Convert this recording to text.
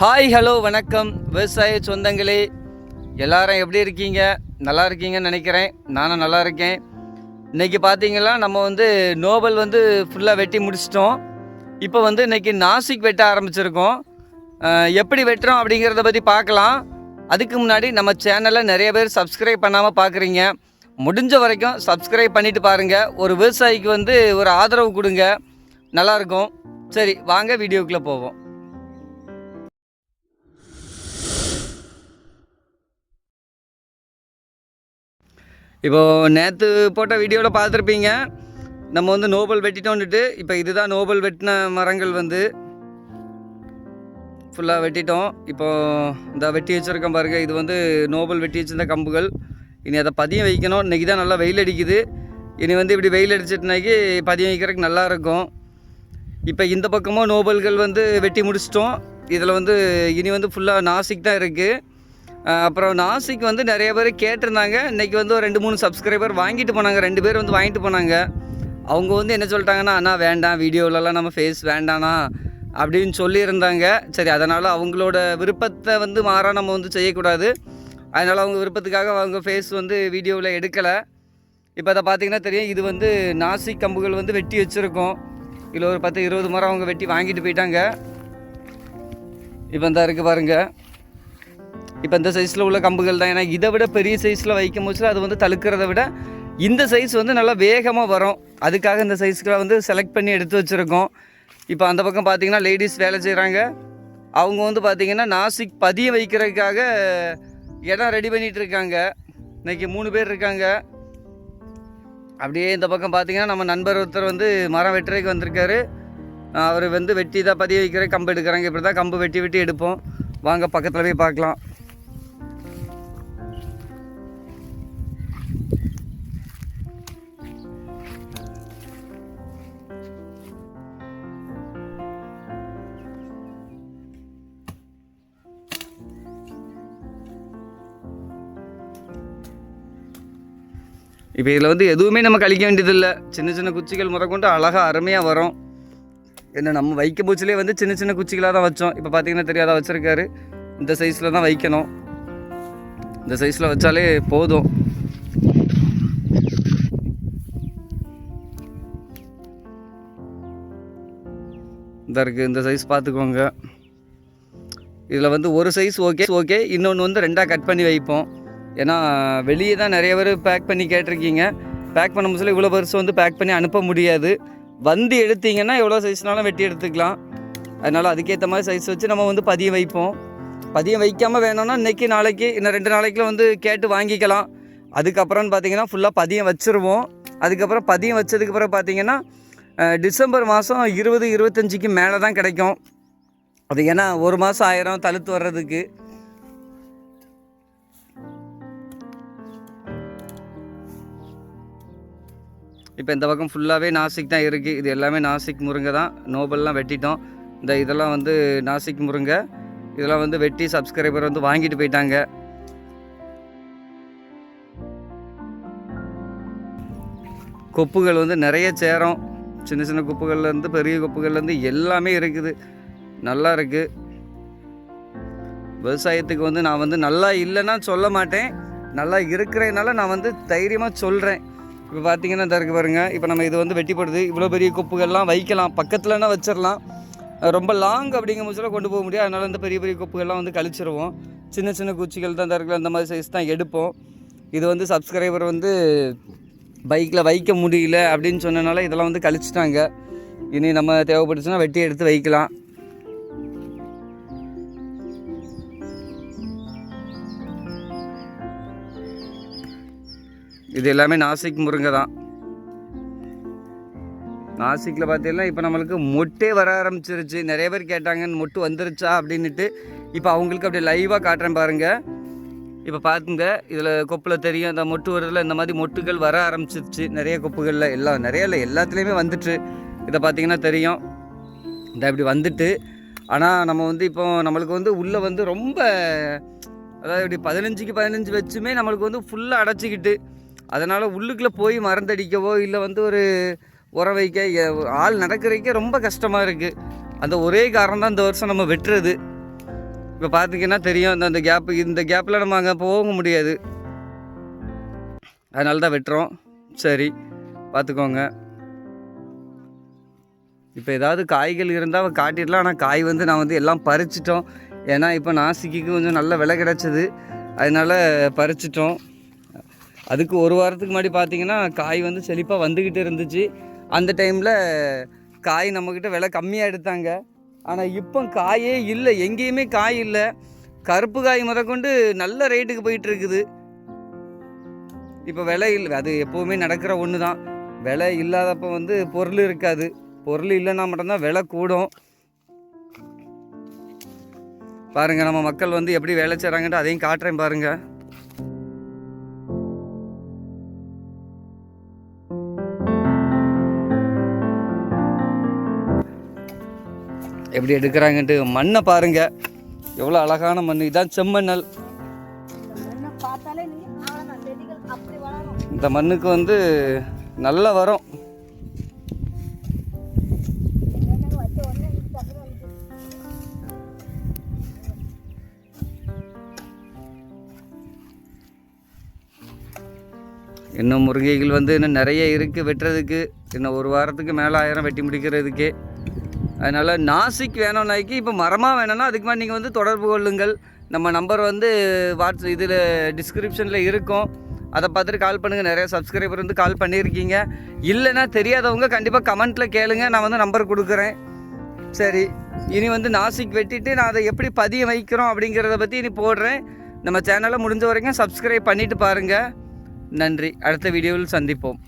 Hi hello வணக்கம் விவசாய சொந்தங்களே, எல்லாரும் எப்படி இருக்கீங்க? நல்லா இருக்கீங்கன்னு நினைக்கிறேன். நானும் நல்லா இருக்கேன். இன்றைக்கி பார்த்தீங்கன்னா நம்ம நோபல் ஃபுல்லாக வெட்டி முடிச்சிட்டோம். இப்போ இன்றைக்கி நாசிக் வெட்ட ஆரம்பிச்சிருக்கோம். எப்படி வெட்டுறோம் அப்படிங்கிறத பற்றி பார்க்கலாம். அதுக்கு முன்னாடி நம்ம சேனலை நிறைய பேர் சப்ஸ்கிரைப் பண்ணாமல் பார்க்குறீங்க. முடிஞ்ச வரைக்கும் சப்ஸ்கிரைப் பண்ணிவிட்டு பாருங்கள். ஒரு விவசாயிக்கு ஒரு ஆதரவு கொடுங்க, நல்லாயிருக்கும். சரி, வாங்க வீடியோக்குள்ளே போவோம். இப்போது நேற்று போட்ட வீடியோவில் பார்த்துருப்பீங்க, நம்ம நோபல் வெட்டிட்டோன்னுட்டு. இப்போ இதுதான் நோபல் வெட்டின மரங்கள் ஃபுல்லாக வெட்டிட்டோம். இப்போது இந்த வெட்டி வச்சுருக்கோம் பாருங்கள், இது நோபல் வெட்டி வச்சுருந்த கம்புகள். இனி அதை பதியம் வைக்கணும். இன்றைக்கி தான் நல்லா வெயில் அடிக்குது. இனி இப்படி வெயில் அடிச்சிட்டுனாக்கி பதியம் வைக்கிறதுக்கு நல்லாயிருக்கும். இப்போ இந்த பக்கமும் நோபல்கள் வெட்டி முடிச்சிட்டோம். இதில் இனி ஃபுல்லாக நாசிக் தான் இருக்குது. அப்புறம் நாசிக் நிறைய பேர் கேட்டிருந்தாங்க. இன்றைக்கி ஒரு 2-3 சப்ஸ்கிரைபர் வாங்கிட்டு போனாங்க. 2 பேர் வாங்கிட்டு போனாங்க. அவங்க என்ன சொல்லிட்டாங்கன்னா, அண்ணா வேண்டாம், வீடியோவிலலாம் நம்ம ஃபேஸ் வேண்டாண்ணா அப்படின்னு சொல்லியிருந்தாங்க. சரி, அதனால் அவங்களோட விருப்பத்தை மாறாக நம்ம செய்யக்கூடாது. அதனால் அவங்க விருப்பத்துக்காக அவங்க ஃபேஸ் வீடியோவில் எடுக்கலை. இப்போ அதை பார்த்திங்கன்னா தெரியும், இது நாசிக் கம்புகள் வெட்டி வச்சுருக்கோம். இதில் ஒரு 10-20 மரம் அவங்க வெட்டி வாங்கிட்டு போயிட்டாங்க. இப்போ இந்த இருக்குது பாருங்கள். இப்போ இந்த சைஸில் உள்ள கம்புகள் தான். ஏன்னா இதை விட பெரிய சைஸில் வைக்கும் போச்சு அது தழுக்கிறத விட இந்த சைஸ் நல்லா வேகமாக வரும். அதுக்காக இந்த சைஸ்களை செலக்ட் பண்ணி எடுத்து வச்சுருக்கோம். இப்போ அந்த பக்கம் பார்த்திங்கன்னா லேடிஸ் வேலை செய்கிறாங்க. அவங்க பார்த்திங்கன்னா நாசிக் பதியம் வைக்கிறதுக்காக இடம் ரெடி பண்ணிகிட்டு இருக்காங்க. இன்றைக்கி 3 பேர் இருக்காங்க. அப்படியே இந்த பக்கம் பார்த்திங்கன்னா நம்ம நண்பர் ஒருத்தர் மரம் வெட்டுறதுக்கு வந்திருக்காரு. அவர் வெட்டி தான் பதியம் வைக்கிற கம்பு எடுக்கிறாங்க. இப்படி தான் கம்பு வெட்டி எடுப்போம். வாங்க பக்கத்தில் போய் பார்க்கலாம். இப்போ இதில் எதுவுமே நம்ம கழிக்க வேண்டியதில்லை. சின்ன சின்ன குச்சிகள் முதற்கொண்டு அழகாக அருமையாக வரும். என்ன நம்ம வைக்க பூச்சிலே சின்ன சின்ன குச்சிகளாக தான் வச்சோம். இப்போ பார்த்தீங்கன்னா தெரியாத வச்சுருக்காரு. இந்த சைஸில் தான் வைக்கணும். இந்த சைஸில் வச்சாலே போதும். இந்த இருக்குது, இந்த சைஸ் பார்த்துக்கோங்க. இதில் ஒரு சைஸ் ஓகே, இன்னொன்று 2ஆக கட் பண்ணி வைப்போம். ஏன்னா வெளியே தான் நிறைய பேர் பேக் பண்ணி கேட்டிருக்கீங்க. பேக் பண்ண முடியல, இவ்வளோ பெருசு பேக் பண்ணி அனுப்ப முடியாது. எடுத்தீங்கன்னா எவ்வளோ சைஸ்னாலும் வெட்டி எடுத்துக்கலாம். அதனால் அதுக்கேற்ற மாதிரி சைஸ் வச்சு நம்ம பதியம் வைப்போம். பதியம் வைக்காமல் வேணும்னா இன்றைக்கி நாளைக்கு இன்னும் 2 நாளைக்குள்ள கேட்டு வாங்கிக்கலாம். அதுக்கப்புறம்னு பார்த்தீங்கன்னா ஃபுல்லாக பதியம் வச்சுருவோம். அதுக்கப்புறம் பதியம் வச்சதுக்கப்புறம் பார்த்தீங்கன்னா டிசம்பர் மாதம் 20-25க்கு மேலே தான் கிடைக்கும். அது ஏன்னா 1 மாதம் ஆயிரம் தழுத்து வர்றதுக்கு. இப்போ இந்த பக்கம் ஃபுல்லாகவே நாசிக் தான் இருக்குது. இது எல்லாமே நாசிக் முருங்கை தான். நோபல்லாம் வெட்டிட்டோம். இந்த இதெல்லாம் நாசிக் முருங்கை. இதெல்லாம் வெட்டி சப்ஸ்கிரைபர் வாங்கிட்டு போயிட்டாங்க. கொப்புகள் நிறைய சேரும். சின்ன சின்ன கொப்புகள்லேருந்து பெரிய கொப்புகள்லேருந்து எல்லாமே இருக்குது. நல்லா இருக்குது. விவசாயத்துக்கு நான் நல்லா இல்லைன்னா சொல்ல மாட்டேன். நல்லா இருக்கிறதுனால நான் தைரியமாக சொல்கிறேன். இப்போ பார்த்தீங்கன்னா இந்த இருக்குது பாருங்கள். இப்போ நம்ம இது வெட்டி போடுது. இவ்வளோ பெரிய கொப்புகள்லாம் வைக்கலாம், பக்கத்துலனா வச்சிடலாம். ரொம்ப லாங் அப்படிங்கிற முச்சில் கொண்டு போக முடியாது. அதனால் இந்த பெரிய பெரிய கொப்புகள்லாம் கழிச்சிருவோம். சின்ன சின்ன குச்சிகள் தான் இருக்கிற அந்த மாதிரி சைஸ் தான் எடுப்போம். இது சப்ஸ்கிரைபர் பைக்கில் வைக்க முடியல அப்படின்னு சொன்னனால இதெல்லாம் கழிச்சிட்டாங்க. இனி நம்ம தேவைப்பட்டுச்சுன்னா வெட்டி எடுத்து வைக்கலாம். இது எல்லாமே நாசிக் முருங்கை தான். நாசிக்கில் பார்த்தீங்கன்னா இப்போ நம்மளுக்கு மொட்டே வர ஆரம்பிச்சிருச்சு. நிறைய பேர் கேட்டாங்க மொட்டு வந்துருச்சா அப்படின்ட்டு. இப்போ அவங்களுக்கு அப்படியே லைவாக காட்டுறேன் பாருங்கள். இப்போ பார்த்துங்க, இதில் கொப்பில் தெரியும் அந்த மொட்டு வருதில். இந்த மாதிரி மொட்டுகள் வர ஆரம்பிச்சிருச்சு நிறைய கொப்புகளில். நிறைய இல்லை, எல்லாத்துலேயுமே வந்துட்டு. இதை பார்த்தீங்கன்னா தெரியும், இந்த இப்படி வந்துட்டு. ஆனால் நம்ம இப்போ நம்மளுக்கு உள்ளே ரொம்ப, அதாவது இப்படி 15க்கு 15 வச்சுமே நம்மளுக்கு ஃபுல்லாக அடைச்சிக்கிட்டு. அதனால் உள்ளுக்குள்ளே போய் மருந்தடிக்கவோ இல்லை ஒரு உரம் வைக்க ஆள் நடக்கிறதுக்கே ரொம்ப கஷ்டமாக இருக்குது. அந்த ஒரே காரணம் தான் இந்த வருஷம் நம்ம வெட்டுறது. இப்போ பார்த்திங்கன்னா தெரியும் இந்த கேப்பில் நம்ம அங்கே போக முடியாது, அதனால தான் வெட்டுறோம். சரி பார்த்துக்கோங்க. இப்போ ஏதாவது காய்கள் இருந்தால் காட்டிடலாம். ஆனால் காய் வந்து நான் வந்து எல்லாம் பறிச்சிட்டோம். ஏன்னா இப்போ நாசிக்கு கொஞ்சம் நல்ல விலை கிடச்சிது, அதனால் பறிச்சிட்டோம். அதுக்கு ஒரு வாரத்துக்கு முன்னாடி பார்த்திங்கன்னா காய் வந்து செழிப்பாக வந்துக்கிட்டு இருந்துச்சு. அந்த டைமில் காய் நம்மக்கிட்ட விலை கம்மியாக எடுத்தாங்க. ஆனால் இப்போ காயே இல்லை, எங்கேயுமே காய் இல்லை. கருப்பு காய் முதற்கொண்டு நல்ல ரேட்டுக்கு போயிட்டுருக்குது. இப்போ விலை இல்லை, அது எப்போவுமே நடக்கிற ஒன்று தான். விலை இல்லாதப்போ வந்து பொருள் இருக்காது, பொருள் இல்லைன்னா மட்டும்தான் விலை கூடும். பாருங்கள் நம்ம மக்கள் வந்து எப்படி வேலை செய்கிறாங்கன்ட்டு அதையும் காட்டுறேன் பாருங்கள். எப்படி எடுக்கிறாங்கன்ட்டு. மண்ணை பாருங்கள், எவ்வளோ அழகான மண். இதுதான் செம்மண்ணல். இந்த மண்ணுக்கு வந்து நல்லா வரும். இன்னும் முருங்கைகள் வந்து இன்னும் நிறைய இருக்குது வெட்டுறதுக்கு. இன்னும் ஒரு வாரத்துக்கு மேலே ஆயிரம் வெட்டி முடிக்கிறதுக்கே. அதனால் நாசிக் வேணும்னாக்கி இப்போ மரமாக வேணும்னா அதுக்கு மாதிரி நீங்கள் வந்து தொடர்பு கொள்ளுங்கள். நம்ம நம்பர் வந்து இதில் டிஸ்கிரிப்ஷனில் இருக்கும், அதை பார்த்துட்டு கால் பண்ணுங்கள். நிறைய சப்ஸ்கிரைபர் வந்து கால் பண்ணியிருக்கீங்க. இல்லைன்னா தெரியாதவங்க கண்டிப்பாக கமெண்ட்டில் கேளுங்க, நான் வந்து நம்பர் கொடுக்குறேன். சரி, இனி வந்து நாசிக் வெட்டிட்டு நான் அதை எப்படி பதிய வைக்கிறோம் அப்படிங்கிறத பற்றி இனி போடுறேன். நம்ம சேனலை முடிஞ்ச வரைக்கும் சப்ஸ்கிரைப் பண்ணிவிட்டு பாருங்கள். நன்றி. அடுத்த வீடியோவில் சந்திப்போம்.